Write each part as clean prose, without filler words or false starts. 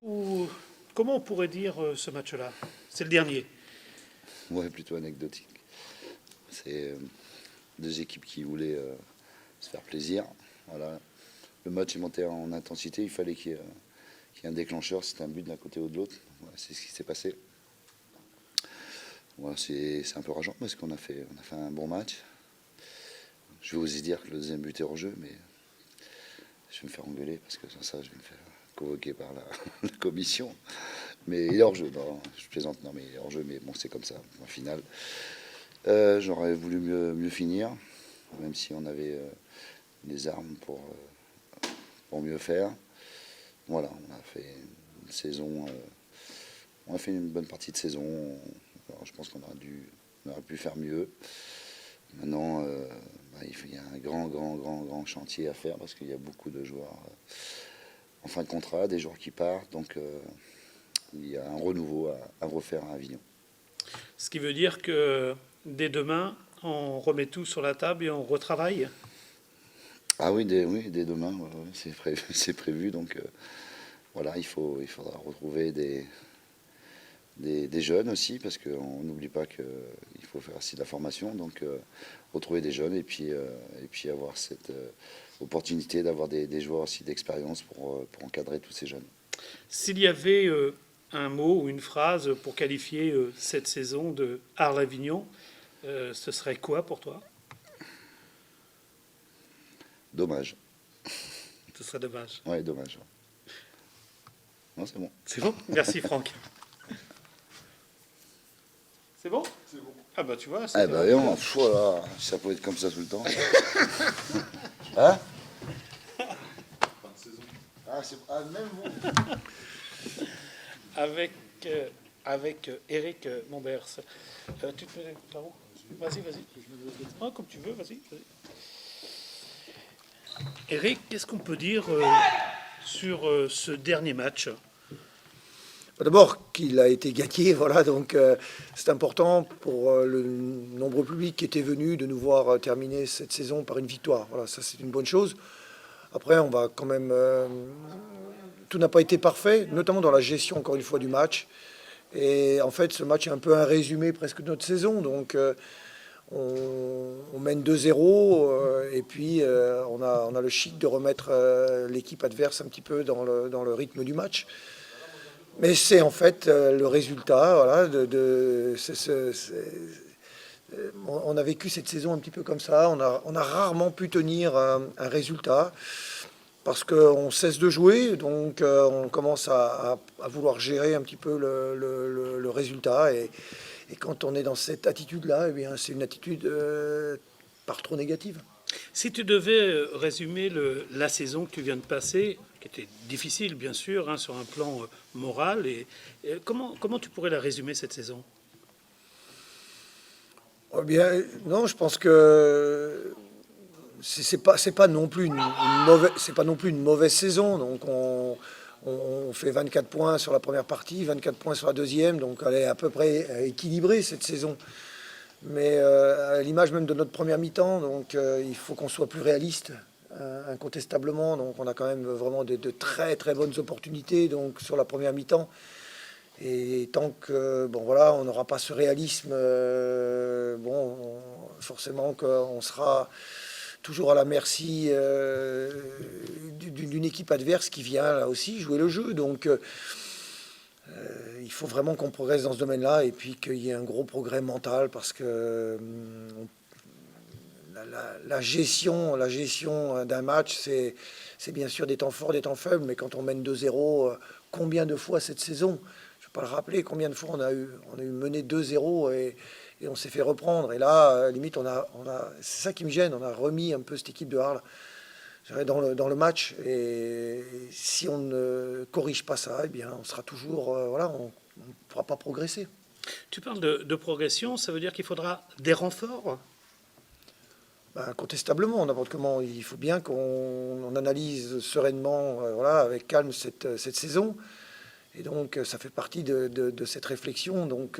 Ou comment on pourrait dire ce match-là? C'est le dernier. Ouais, plutôt anecdotique. C'est deux équipes qui voulaient se faire plaisir. Voilà. Le match est monté en intensité, il fallait qu'il y ait un déclencheur, c'était un but d'un côté ou de l'autre. Voilà, c'est ce qui s'est passé. Voilà, c'est un peu rageant parce qu'on a fait un bon match. Je vais oser dire que le deuxième but est hors jeu, mais je vais me faire engueuler parce que sans ça, je vais me faire convoquer par la commission. Mais il est hors jeu, non, je plaisante, non, mais il est hors jeu, mais bon, c'est comme ça, au final. J'aurais voulu mieux finir, même si on avait les armes pour mieux faire. Voilà, on a fait une saison, on a fait une bonne partie de saison. Alors, je pense qu'on aurait pu faire mieux. Maintenant, il y a un grand chantier à faire parce qu'il y a beaucoup de joueurs en fin de contrat, des joueurs qui partent, donc il y a un renouveau à refaire à Avignon. Ce qui veut dire que dès demain, on remet tout sur la table et on retravaille. Ah oui, dès demain, ouais, c'est prévu. Donc voilà, il faudra retrouver des jeunes aussi, parce qu'on n'oublie pas qu'il faut faire aussi de la formation. Donc retrouver des jeunes et puis avoir cette opportunité d'avoir des joueurs aussi d'expérience pour encadrer tous ces jeunes. S'il y avait un mot ou une phrase pour qualifier cette saison de Arles-Avignon, ce serait quoi pour toi? Dommage. Ce serait dommage. Ouais, dommage. Non, c'est bon. C'est bon? Merci Franck. C'est bon? C'est bon. Ah bah tu vois, Ah bah non, voilà, ça peut être comme ça tout le temps. Hein? Fin de saison. Même vous. avec Eric Mombers. Tu te mets là-haut? Vas-y. Ah, comme tu veux, vas-y. Eric, qu'est-ce qu'on peut dire sur ce dernier match? D'abord qu'il a été gagné, voilà, donc c'est important pour le nombreux public qui était venu de nous voir terminer cette saison par une victoire. Voilà, ça c'est une bonne chose. Après, on va quand même... tout n'a pas été parfait, notamment dans la gestion, encore une fois, du match. Et en fait, ce match est un peu un résumé presque de notre saison. Donc, on mène 2-0 et puis on a le chic de remettre l'équipe adverse un petit peu dans le rythme du match. Mais c'est en fait le résultat. Voilà, on a vécu cette saison un petit peu comme ça. On a rarement pu tenir un résultat parce qu'on cesse de jouer. Donc on commence à vouloir gérer un petit peu le résultat. Et quand on est dans cette attitude-là, eh bien, c'est une attitude par trop négative. Si tu devais résumer la saison que tu viens de passer, qui était difficile bien sûr, hein, sur un plan moral, et comment tu pourrais la résumer cette saison? Eh bien, non, je pense que c'est pas non plus une mauvaise saison. Donc on fait 24 points sur la première partie, 24 points sur la deuxième, donc elle est à peu près équilibrée cette saison. Mais à l'image même de notre première mi-temps, donc il faut qu'on soit plus réaliste, incontestablement. Donc on a quand même vraiment de très très bonnes opportunités donc sur la première mi-temps. Et tant que bon voilà, on n'aura pas ce réalisme, forcément qu'on sera toujours à la merci d'une équipe adverse qui vient là aussi jouer le jeu. Donc il faut vraiment qu'on progresse dans ce domaine-là et puis qu'il y ait un gros progrès mental parce que la gestion d'un match, c'est bien sûr des temps forts, des temps faibles, mais quand on mène 2-0, combien de fois cette saison, je ne vais pas le rappeler, combien de fois on a eu mené 2-0 et on s'est fait reprendre. Et là, limite, c'est ça qui me gêne, on a remis un peu cette équipe de Arles dans le match. Et si on ne corrige pas ça, eh bien, on sera toujours, on ne pourra pas progresser. Tu parles de progression, ça veut dire qu'il faudra des renforts? Incontestablement, n'importe comment. Il faut bien qu'on analyse sereinement, avec calme cette saison. Et donc, ça fait partie de cette réflexion. Donc,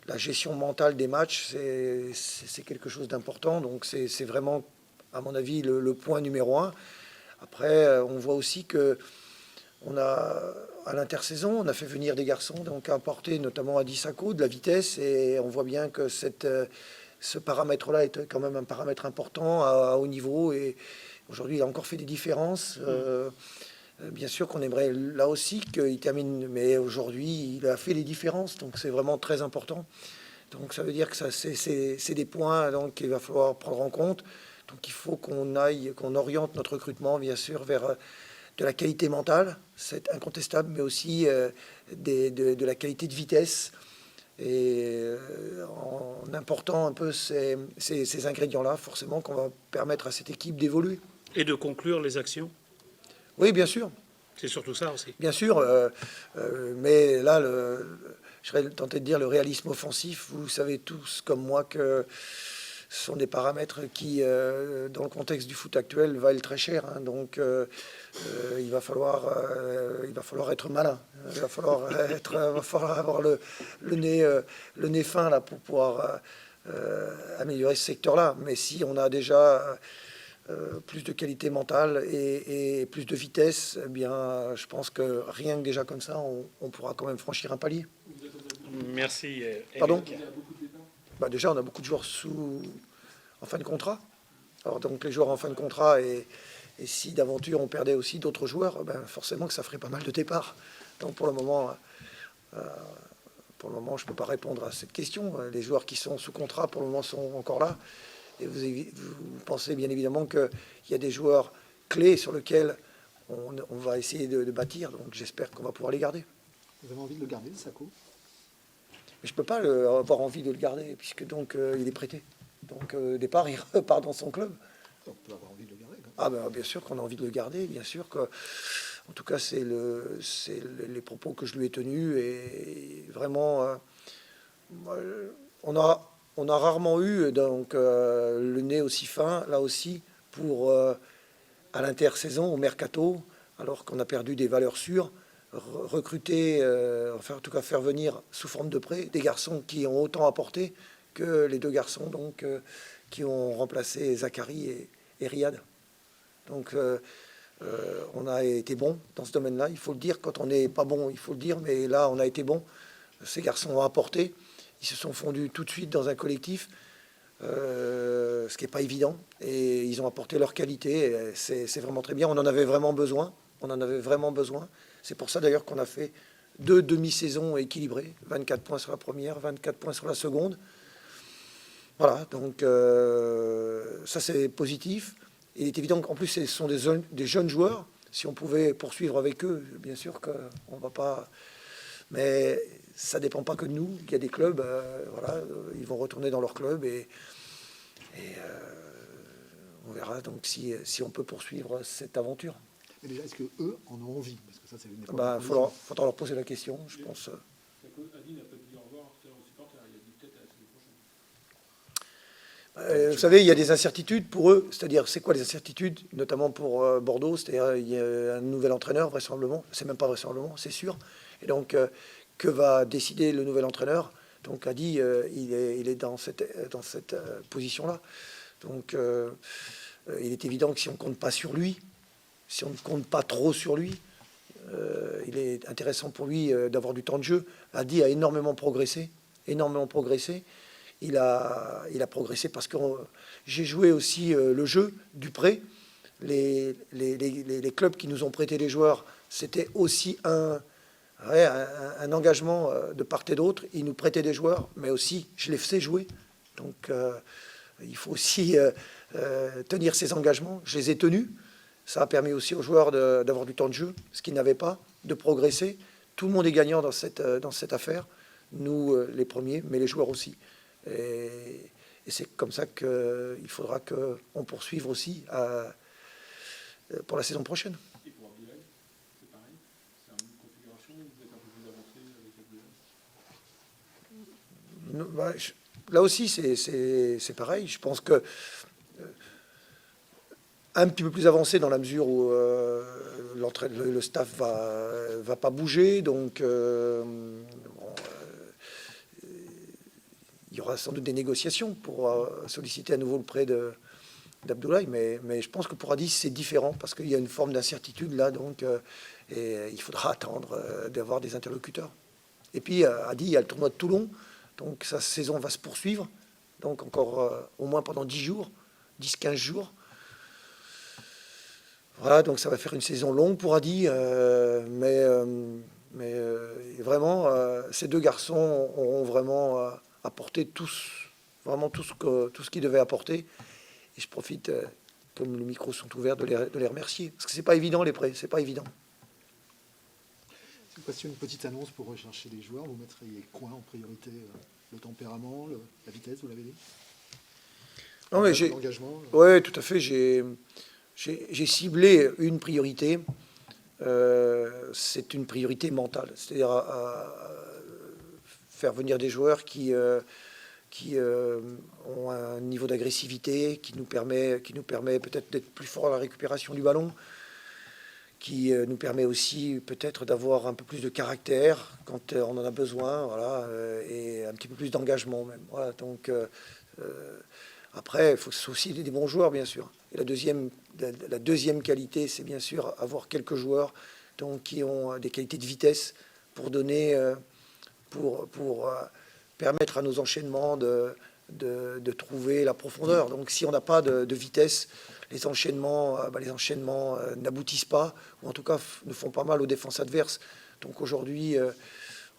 la gestion mentale des matchs, c'est quelque chose d'important. Donc, c'est vraiment, à mon avis, le point numéro un. Après, on voit aussi que On a, à l'intersaison, on a fait venir des garçons, donc à apporter notamment à Dissako de la vitesse, et on voit bien que ce paramètre-là est quand même un paramètre important à haut niveau, et aujourd'hui il a encore fait des différences. Bien sûr qu'on aimerait là aussi qu'il termine, mais aujourd'hui il a fait les différences, donc c'est vraiment très important. Donc ça veut dire que ça, c'est des points donc qu'il va falloir prendre en compte. Donc il faut qu'on oriente notre recrutement bien sûr vers de la qualité mentale, c'est incontestable, mais aussi de la qualité de vitesse. Et en important un peu ces ingrédients-là, forcément qu'on va permettre à cette équipe d'évoluer. Et de conclure les actions. Oui, bien sûr. C'est surtout ça aussi. Bien sûr, mais là, je serais tenté de dire le réalisme offensif. Vous savez tous comme moi que ce sont des paramètres qui, dans le contexte du foot actuel, valent très cher. Hein. Donc, il va falloir être malin. Il va falloir avoir le nez fin là pour pouvoir améliorer ce secteur-là. Mais si on a déjà plus de qualité mentale et plus de vitesse, eh bien, je pense que rien que déjà comme ça, on pourra quand même franchir un palier. Merci. Pardon Eric. bah déjà, on a beaucoup de joueurs en fin de contrat. Alors, donc, les joueurs en fin de contrat, et si d'aventure on perdait aussi d'autres joueurs, ben, forcément que ça ferait pas mal de départs. Donc, pour le moment, je ne peux pas répondre à cette question. Les joueurs qui sont sous contrat, pour le moment, sont encore là. Et vous pensez bien évidemment qu'il y a des joueurs clés sur lesquels on va essayer de bâtir. Donc, j'espère qu'on va pouvoir les garder. Vous avez envie de le garder, Sako? Mais je peux pas avoir envie de le garder, puisque donc il est prêté. Donc au départ, il repart dans son club. On peut avoir envie de le garder. Ah ben, bien sûr qu'on a envie de le garder, bien sûr que, en tout cas, c'est les propos que je lui ai tenus, et vraiment, on a rarement eu donc le nez aussi fin, là aussi, pour à l'intersaison, au mercato, alors qu'on a perdu des valeurs sûres, recruter, enfin en tout cas faire venir sous forme de prêt des garçons qui ont autant apporté que les deux garçons donc qui ont remplacé Zachary et Riyad. Donc on a été bon dans ce domaine-là. Il faut le dire, quand on n'est pas bon, il faut le dire, mais là on a été bon. Ces garçons ont apporté, ils se sont fondus tout de suite dans un collectif, ce qui n'est pas évident, et ils ont apporté leur qualité. C'est vraiment très bien. On en avait vraiment besoin. On en avait vraiment besoin. C'est pour ça d'ailleurs qu'on a fait 2 demi-saisons équilibrées, 24 points sur la première, 24 points sur la seconde. Voilà, donc ça c'est positif. Il est évident qu'en plus ce sont des jeunes joueurs. Si on pouvait poursuivre avec eux, bien sûr qu'on ne va pas... Mais ça ne dépend pas que de nous. Il y a des clubs, voilà, ils vont retourner dans leur club, et on verra donc si on peut poursuivre cette aventure. Mais déjà, est-ce que eux en ont envie? Parce que ça, c'est une des Bah, faudra leur poser la question, je pense. Vous savez, il y a des incertitudes pour eux. C'est-à-dire, c'est quoi les incertitudes, notamment pour Bordeaux? C'est-à-dire, il y a un nouvel entraîneur, vraisemblablement. C'est même pas vraisemblablement, c'est sûr. Et donc, que va décider le nouvel entraîneur? Donc, a dit, il est dans cette position-là. Donc, il est évident que si on compte pas sur lui, si on ne compte pas trop sur lui, il est intéressant pour lui d'avoir du temps de jeu. Adi a énormément progressé, énormément progressé. Il a progressé parce que j'ai joué aussi le jeu du prêt. Les clubs qui nous ont prêté les joueurs, c'était aussi un engagement de part et d'autre. Ils nous prêtaient des joueurs, mais aussi je les faisais jouer. Donc il faut aussi tenir ses engagements. Je les ai tenus. Ça a permis aussi aux joueurs d'avoir du temps de jeu, ce qu'ils n'avaient pas, de progresser. Tout le monde est gagnant dans cette affaire. Nous, les premiers, mais les joueurs aussi. Et c'est comme ça qu'il faudra qu'on poursuive aussi pour la saison prochaine. Et pour Abdoulaye, c'est pareil? C'est une configuration où vous êtes un peu plus avancé avec Abdoulaye? Bah, là aussi, c'est pareil. Je pense que un petit peu plus avancé dans la mesure où le staff va pas bouger, donc il y aura sans doute des négociations pour solliciter à nouveau le prêt d'Abdoulaye, mais je pense que pour Adi, c'est différent parce qu'il y a une forme d'incertitude là, donc et il faudra attendre d'avoir des interlocuteurs. Et puis Adi, il y a le tournoi de Toulon, donc sa saison va se poursuivre, donc encore au moins pendant 10 jours, 10-15 jours. Voilà, donc ça va faire une saison longue pour Adi, mais vraiment, ces deux garçons auront vraiment apporté tous, vraiment tout ce qu'ils devaient apporter. Et je profite, comme les micros sont ouverts, de les remercier. Parce que c'est pas évident, les prêts, c'est pas évident. Si vous passiez une petite annonce pour rechercher les joueurs, vous mettriez quoi en priorité? Le tempérament, la vitesse, vous l'avez dit? Non, mais l'engagement. Oui, tout à fait. J'ai ciblé une priorité. C'est une priorité mentale. C'est-à-dire à faire venir des joueurs qui ont un niveau d'agressivité qui nous permet peut-être d'être plus fort à la récupération du ballon, qui nous permet aussi peut-être d'avoir un peu plus de caractère quand on en a besoin, voilà, et un petit peu plus d'engagement même. Voilà, donc après, il faut aussi des bons joueurs, bien sûr. Et la deuxième qualité, c'est bien sûr avoir quelques joueurs donc, qui ont des qualités de vitesse pour donner, pour permettre à nos enchaînements de trouver la profondeur. Donc si on n'a pas de vitesse, les enchaînements n'aboutissent pas, ou en tout cas ne font pas mal aux défenses adverses. Donc aujourd'hui,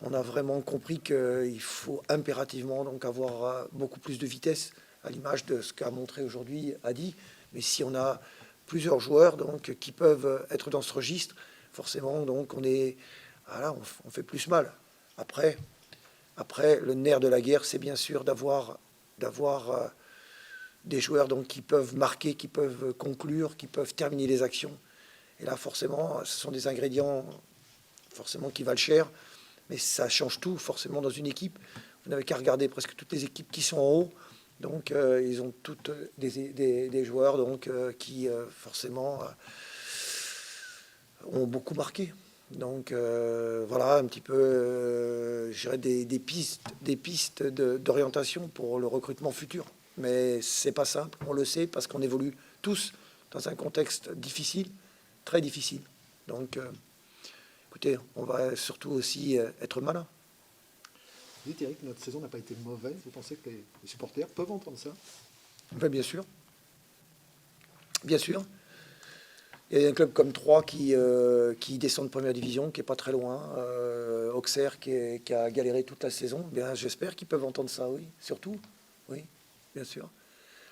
on a vraiment compris qu'il faut impérativement donc, avoir beaucoup plus de vitesse, à l'image de ce qu'a montré aujourd'hui Adi. Mais si on a plusieurs joueurs donc, qui peuvent être dans ce registre, forcément, donc, on fait plus mal. Après, le nerf de la guerre, c'est bien sûr d'avoir des joueurs donc, qui peuvent marquer, qui peuvent conclure, qui peuvent terminer les actions. Et là, forcément, ce sont des ingrédients forcément qui valent cher, mais ça change tout, forcément, dans une équipe. Vous n'avez qu'à regarder presque toutes les équipes qui sont en haut. Donc, ils ont toutes des joueurs donc, qui, forcément, ont beaucoup marqué. Donc voilà un petit peu, je dirais des pistes d'orientation pour le recrutement futur. Mais c'est pas simple, on le sait, parce qu'on évolue tous dans un contexte difficile, très difficile. Donc écoutez, on va surtout aussi être malin. Vous dites, Eric, que notre saison n'a pas été mauvaise. Vous pensez que les supporters peuvent entendre ça? Ben, bien sûr. Bien sûr. Il y a un club comme Troyes qui descend de première division, qui n'est pas très loin. Auxerre qui a galéré toute la saison. Bien, j'espère qu'ils peuvent entendre ça, oui. Surtout, oui, bien sûr.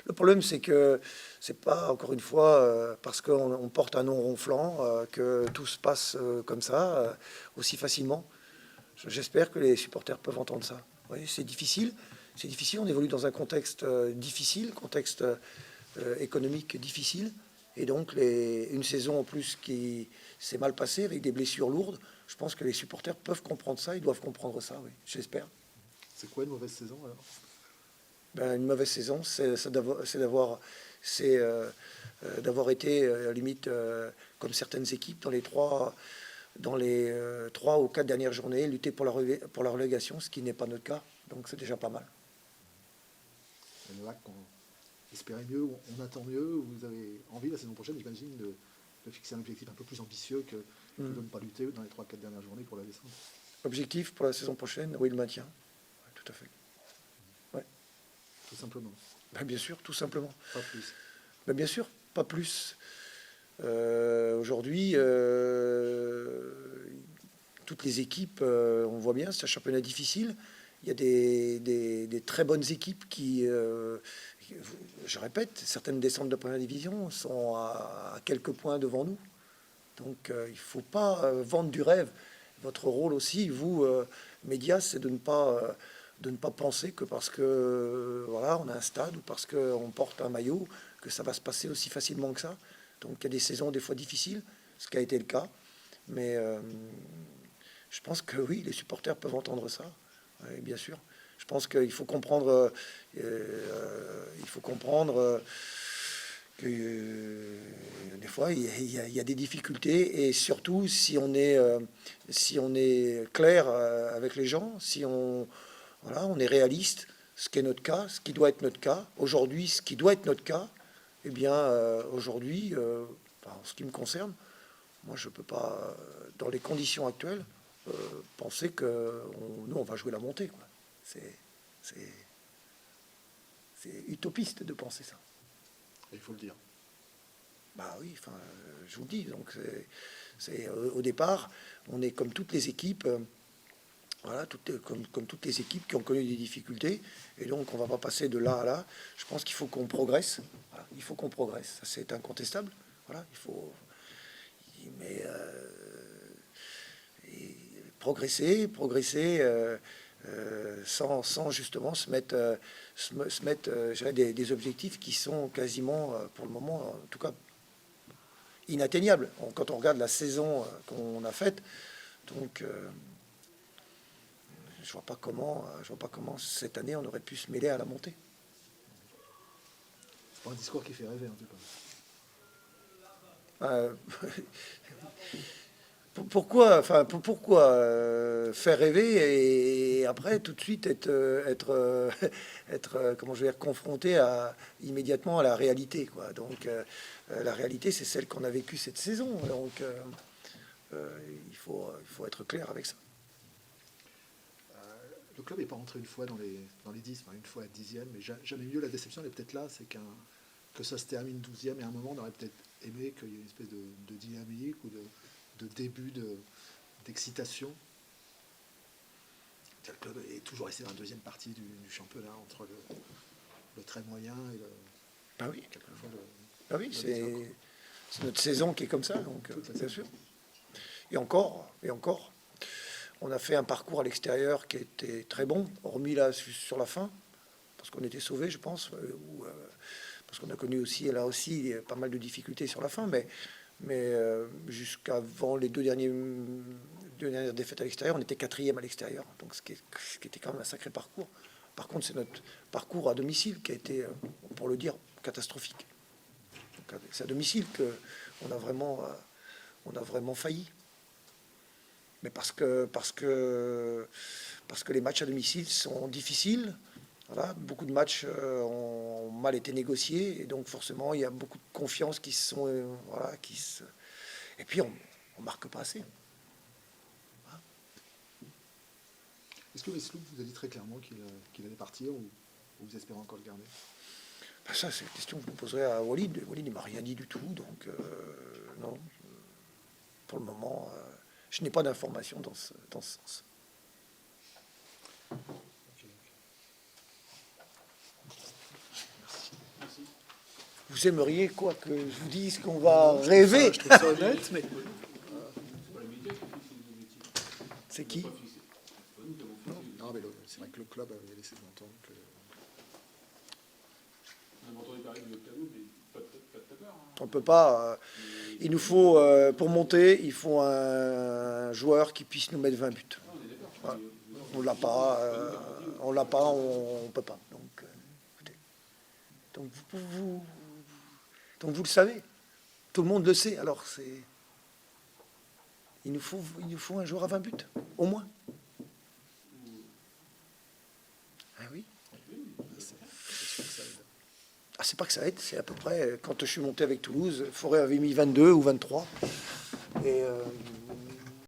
Le problème, c'est que c'est pas, encore une fois, parce qu'on porte un nom ronflant, que tout se passe comme ça, aussi facilement. J'espère que les supporters peuvent entendre ça. Oui, c'est difficile. C'est difficile. On évolue dans un contexte difficile, contexte économique difficile. Et donc, une saison en plus qui s'est mal passée avec des blessures lourdes, je pense que les supporters peuvent comprendre ça, ils doivent comprendre ça, oui, j'espère. C'est quoi une mauvaise saison alors? Ben, une mauvaise saison, c'est d'avoir été, à la limite, comme certaines équipes, dans les 3 ou 4 dernières journées, lutter pour la relégation, ce qui n'est pas notre cas. Donc, c'est déjà pas mal. Le lac, on espérait mieux, on attend mieux. Vous avez envie la saison prochaine, j'imagine, de fixer un objectif un peu plus ambitieux que de ne pas lutter dans les 3-4 dernières journées pour la descente. Objectif pour la saison prochaine, oui, le maintien. Ouais, tout à fait. Ouais. Tout simplement. Ben, bien sûr, tout simplement. Pas plus. Ben, bien sûr, pas plus. Aujourd'hui, toutes les équipes, on voit bien, c'est un championnat difficile. Il y a des très bonnes équipes qui, je répète, certaines descentes de première division sont à quelques points devant nous. Donc il ne faut pas vendre du rêve. Votre rôle aussi, vous, médias, c'est de ne pas penser que parce que voilà, on a un stade ou parce qu'on porte un maillot, que ça va se passer aussi facilement que ça. Donc il y a des saisons des fois difficiles, ce qui a été le cas. Mais je pense que oui, les supporters peuvent entendre ça. Oui, bien sûr. Je pense qu'il faut comprendre, que des fois il y a des difficultés et surtout si on est clair avec les gens, si on est réaliste, ce qui est notre cas, ce qui doit être notre cas aujourd'hui, ce qui doit être notre cas, eh bien, aujourd'hui, en ce qui me concerne, moi, je ne peux pas, dans les conditions actuelles, penser que nous, on va jouer la montée, quoi. C'est utopiste de penser ça. Et il faut le dire. Bah oui, enfin, je vous le dis. Donc, au départ, on est comme toutes les équipes, voilà, comme toutes les équipes qui ont connu des difficultés. Et donc, on va pas passer de là à là. Je pense qu'il faut qu'on progresse. Voilà, il faut qu'on progresse. Ça, c'est incontestable. Voilà, il faut. Mais progresser, sans justement se mettre, je dirais, des objectifs qui sont quasiment, pour le moment, en tout cas, inatteignables. Quand on regarde la saison qu'on a faite, donc je vois pas comment cette année on aurait pu se mêler à la montée. C'est pas un discours qui fait rêver, en tout cas. Pourquoi faire rêver et après tout de suite comment je veux dire, confronté immédiatement à la réalité, quoi. Donc la réalité, c'est celle qu'on a vécue cette saison. Donc il faut être clair avec ça. Le club n'est pas rentré une fois dans les 10, enfin une fois à 10e, mais jamais mieux. La déception, elle est peut-être là, c'est que ça se termine 12e, et à un moment, on aurait peut-être aimé qu'il y ait une espèce de dynamique ou de début d'excitation. Le club est toujours resté dans la deuxième partie du championnat, entre le très moyen et Ah oui, quelquefois ah oui, c'est notre saison qui est comme ça, donc bien sûr. Et encore, on a fait un parcours à l'extérieur qui était très bon, hormis là sur la fin, parce qu'on était sauvés, je pense, parce qu'on a connu aussi pas mal de difficultés sur la fin, mais jusqu'avant les deux dernières défaites à l'extérieur, on était 4e à l'extérieur, donc ce qui était quand même un sacré parcours. Par contre, c'est notre parcours à domicile qui a été, pour le dire, catastrophique. Donc, c'est à domicile qu'on a vraiment failli. Mais parce que les matchs à domicile sont difficiles. Voilà, beaucoup de matchs ont mal été négociés et donc forcément il y a beaucoup de confiance qui se sont et puis on marque pas assez. Voilà. Est-ce que Westloop vous a dit très clairement qu'il allait partir ou vous espérez encore le garder? Ben ça, c'est une question que je me poserai à Walid. Walid, il m'a rien dit du tout, donc non. Pour le moment, je n'ai pas d'informations dans ce sens. Vous aimeriez quoi que je vous dise qu'on va rêver? Je trouve ça honnête, mais C'est qui? non, mais c'est vrai que le club avait laissé entendre que. On a entendu parler de cadeau, mais pas de tapeur. On peut pas. Il nous faut, pour monter, il faut un joueur qui puisse nous mettre 20 buts. Voilà. On l'a pas, on peut pas. Donc, écoutez. Donc vous le savez. Tout le monde le sait. Alors il nous faut un joueur à 20 buts, au moins. Ah oui. Ah, c'est pas que ça aide, c'est à peu près, quand je suis monté avec Toulouse, Forêt avait mis 22 ou 23. Et